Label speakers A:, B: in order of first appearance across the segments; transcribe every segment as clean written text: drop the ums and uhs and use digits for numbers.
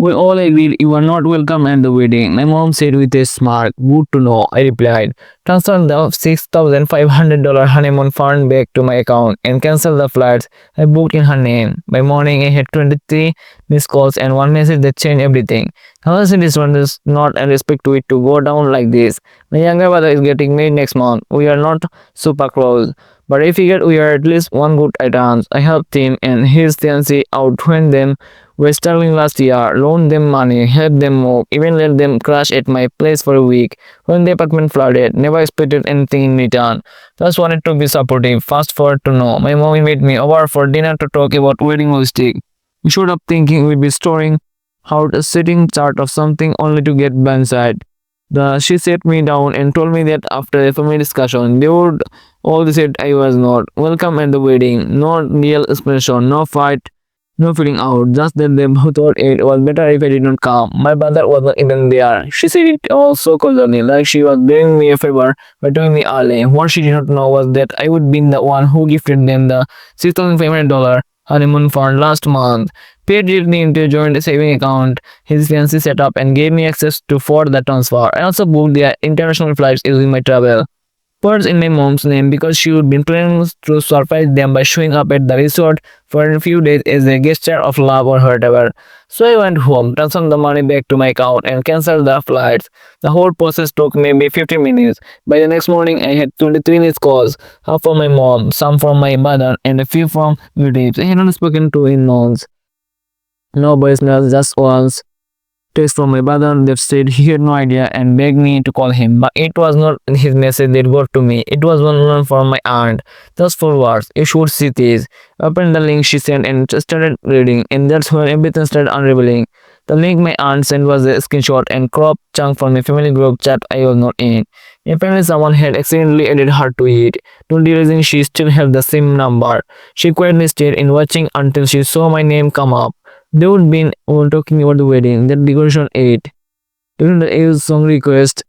A: We all agreed you are not welcome at the wedding. My mom said with a smirk. Good to know, I replied. Transfer the $6,500 honeymoon fund back to my account and cancel the flights I booked in her name. By morning, I had 23 missed calls and one message that changed everything. Honestly, this one is not a respect to it to go down like this. My younger brother is getting married next month. We are not super close, but I figured we are at least one good at times. I helped him and his fiancée out when them were struggling last year, loaned them money, helped them move, even let them crash at my place for a week when the apartment flooded. Never expected anything in return. Just wanted to be supportive. Fast forward to now, my mom invited me over for dinner to talk about wedding logistics. We showed up thinking we'd be storing out a sitting chart of something only to get blindsided. She sat me down and told me that after a family discussion, they would all said I was not welcome at the wedding, no real explanation, no fight, no feeling out, just that they thought it was better if I did not come. My brother wasn't even there. She said it all so casually, like she was doing me a favor by telling me early. What she did not know was that I would be the one who gifted them the $6,500 honeymoon fund last month. Paid directly into a joint saving account his fiancé set up and gave me access to for the transfer. I also booked their international flights using my travel words in my mom's name because she would be planning to surprise them by showing up at the resort for a few days as a gesture of love or whatever. So I went home, transferred the money back to my account and cancelled the flights. The whole process took maybe 15 minutes. By the next morning, I had 23 missed calls, half from my mom, some from my mother, and a few from relatives I had not spoken to in months. No voicemails, just once text from my brother that said he had no idea and begged me to call him. But it was not his message that got to me. It was one from my aunt. Just 4 words. You should see this. Opened the link she sent and started reading, and that's when everything started unraveling. The link my aunt sent was a screenshot and cropped chunk from a family group chat I was not in. Apparently someone had accidentally added her to it, not realizing she still had the same number. She quietly stayed in watching until she saw my name come up. They would be talking about the wedding, that decoration 8. During the age song request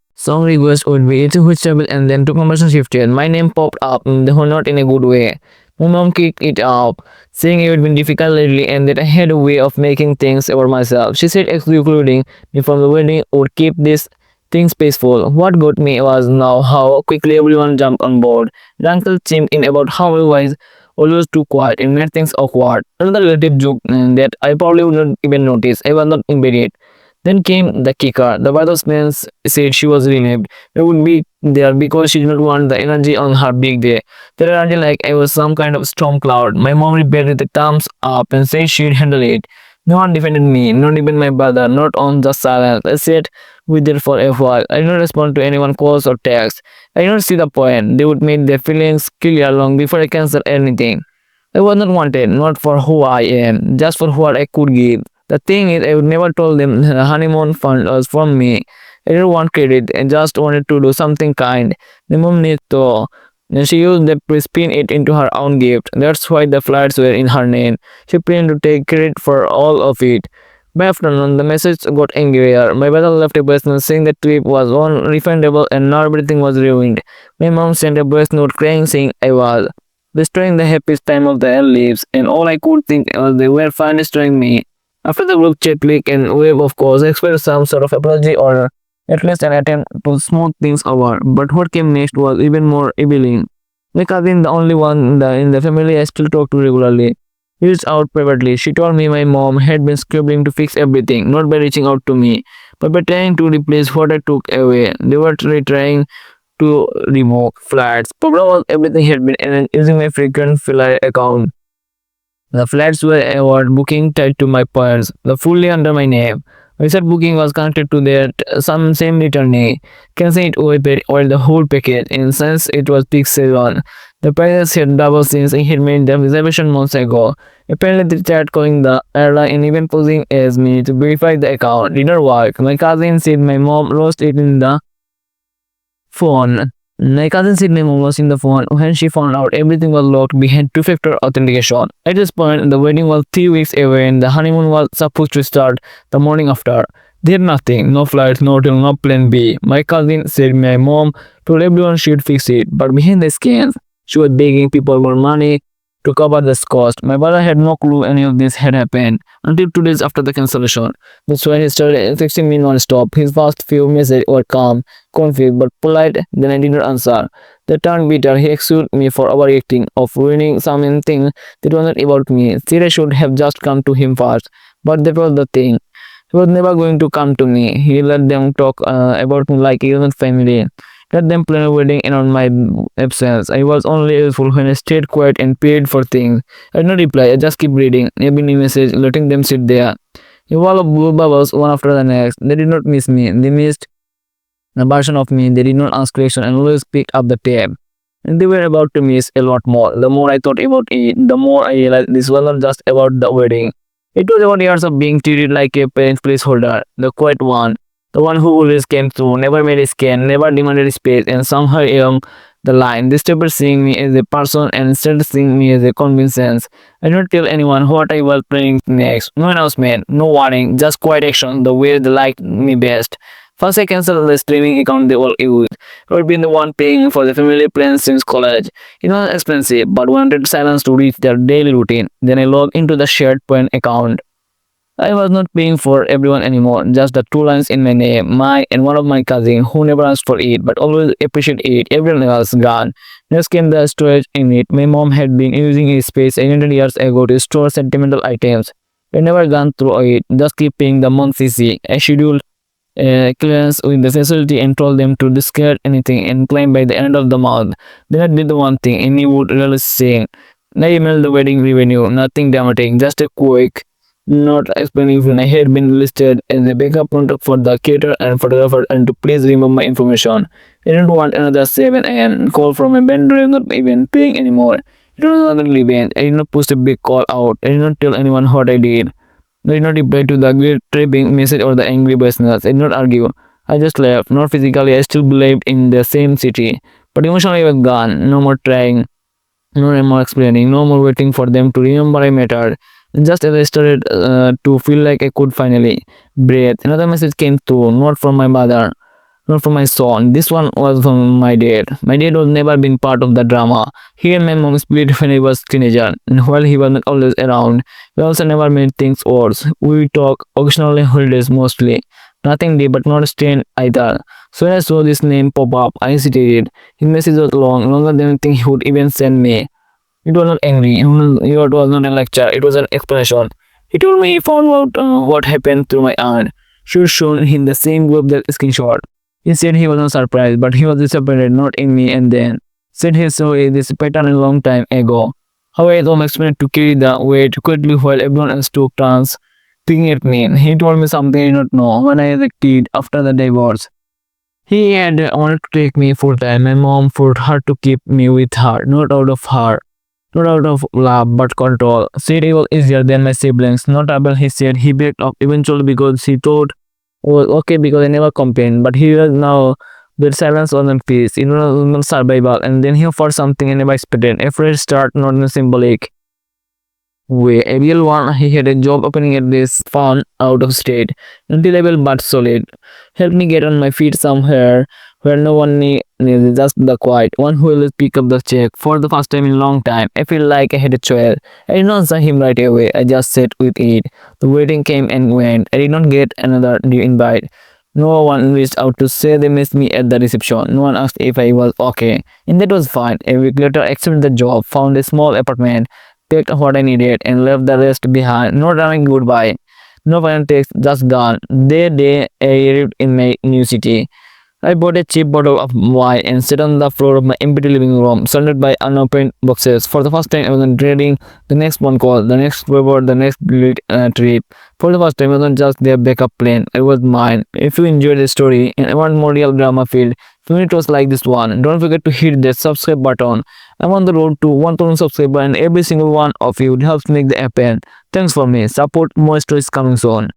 A: would be it's which table and then to conversation shifted. My name popped up, though not in a good way. My mom kicked it up, saying it would be difficult lately and that I had a way of making things over myself. She said excluding me from the wedding would keep this things peaceful. What got me was now how quickly everyone jumped on board. The uncle chimed in about how I was always too quiet and made things awkward. Another relative joked that I probably would not even notice. I was not immediate. Then came the kicker. The bridesmaid said she was relieved I would be there because she did not want the energy on her big day. The energy like I was some kind of storm cloud. My mom replied with a thumbs up and said she'd handle it. No one defended me, not even my brother, not on just silence. I sat with it for a while. I did not respond to anyone's calls or texts. I did not see the point. They would make their feelings clear long before I cancelled anything. I was not wanted, not for who I am, just for what I could give. The thing is, I would never told them the honeymoon fund was from me. I didn't want credit. I just wanted to do something kind. The mom needs to. And she used that to spin it into her own gift. That's why the flights were in her name. She planned to take credit for all of it. By afternoon, the message got angrier. My brother left a voicemail saying the trip was unrefundable and now everything was ruined. My mom sent a voice note crying saying I was destroying the happiest time of their lives, and all I could think was they were finally destroying me. After the group chat click and wave, of course, I expected some sort of apology or at least an attempt to smooth things over. But what came next was even more revealing. My cousin, the only one in the family I still talk to regularly, reached out privately. She told me my mom had been scribbling to fix everything, not by reaching out to me, but by trying to replace what I took away. They were trying to revoke flats. Problem was everything had been using my frequent flyer account. The flats were award booking tied to my points, the fully under my name. Resort booking was connected to their some same returnee. Canceling it over the whole package, and since it was peak season, the prices had doubled since I had made the reservation months ago. Apparently, they tried calling the airline and even posing as me to verify the account. Did not work. My cousin said my mom lost it in the phone. My cousin said my mom was in the phone when she found out everything was locked behind two-factor authentication. At this point, the wedding was 3 weeks away and the honeymoon was supposed to start the morning after. They had nothing, no flights, no hotel, no plan B. My cousin said my mom told everyone she'd fix it, but behind the scenes, she was begging people for money, to cover this cost. My brother had no clue any of this had happened until 2 days after the cancellation. That's when he started texting me non-stop. His first few messages were calm, confused, but polite. Then I did not answer. They turned bitter. He accused me for overreacting, of ruining something that was not about me. Sarah should have just come to him first. But that was the thing. He was never going to come to me. He let them talk about me like he wasn't family. Let them plan a wedding around my absence. I was only useful when I stayed quiet and paid for things. I did not reply. I just keep reading every new message, letting them sit there. A wall of blue bubbles one after the next. They did not miss me. They missed a version of me. They did not ask questions and always picked up the tab. And they were about to miss a lot more. The more I thought about it, the more I realized this was not just about the wedding. It was about years of being treated like a parent placeholder, the quiet one, the one who always came through, never made a scan, never demanded space, and somehow along the line, they stopped seeing me as a person and started seeing me as a convenience. I did not tell anyone what I was planning next. No announcement, no warning, just quiet action, the way they liked me best. First, I canceled the streaming account they all used. I had been the one paying for the family plans since college. It was expensive, but wanted silence to reach their daily routine. Then I logged into the shared point account. I was not paying for everyone anymore, just the two lines in my name, mine and one of my cousins who never asked for it but always appreciated it. Everyone else gone. Next came the storage unit. My mom had been using a space 800 years ago to store sentimental items. I never gone through it, just keep paying the monthly fee. I scheduled clearance with the facility and told them to discard anything and claim by the end of the month. Then I did the one thing any would really say. I emailed the wedding revenue, nothing dramatic, just a quick not explaining when I had been listed as a backup contact for the caterer and photographer and to please remove my information. I didn't want another 7 a.m. call from a vendor who not even paying anymore. It was another event. I did not post a big call out. I did not tell anyone what I did. I did not reply to the great tripping message or the angry business. I did not argue. I just left. Not physically, I still believed in the same city. But emotionally I was gone. No more trying. No more explaining. No more waiting for them to remember I mattered. Just as I started to feel like I could finally breathe, another message came through, not from my mother, not from my son. This one was from my dad. My dad was never been part of the drama. He and my mom split when I was teenager, and while he was not always around, we also never made things worse. We talk occasionally holidays mostly. Nothing deep, but not strained either. So when I saw this name pop up, I hesitated. His message was long, longer than anything he would even send me. It was not angry. It was not a lecture. It was an explanation. He told me he found out what happened through my aunt. She was shown him the same group that screenshot. He said he was not surprised, but he was disappointed not in me and then. Said he saw this pattern a long time ago. How I was expected to carry the weight quickly while everyone else took turns picking at me. He told me something I did not know when I was a kid after the divorce. He had wanted to take me full time. My mom forced her to keep me with her, not out of love but control. Said it was easier than my siblings. Notable, he said he backed off eventually because he thought it was okay because I never complained. But he was now that silence wasn't peace. It was not survival. And then he offered something I never expected. A fresh start, not in a symbolic way. A real one. He had a job opening at this farm out of state. Unreliable but solid. Helped me get on my feet somewhere where no one needs just the quiet one who will pick up the check. For the first time in a long time, I feel like I had a choice. I did not answer him right away. I just sat with it. The wedding came and went. I did not get another new invite. No one reached out to say they missed me at the reception. No one asked if I was okay. And that was fine. A week later, I accepted the job, found a small apartment, picked what I needed, and left the rest behind. No running goodbye. No final text, just gone. That day, I arrived in my new city. I bought a cheap bottle of wine and sat on the floor of my empty living room, surrounded by unopened boxes. For the first time, I wasn't dreading the next one call, the next paper, the next trip. For the first time, I wasn't just their backup plan. It was mine. If you enjoyed the story and want more real drama filled videos like this one, don't forget to hit that subscribe button. I'm on the road to 1000 subscribers and every single one of you helps make the happen. Thanks for me. Support more stories coming soon.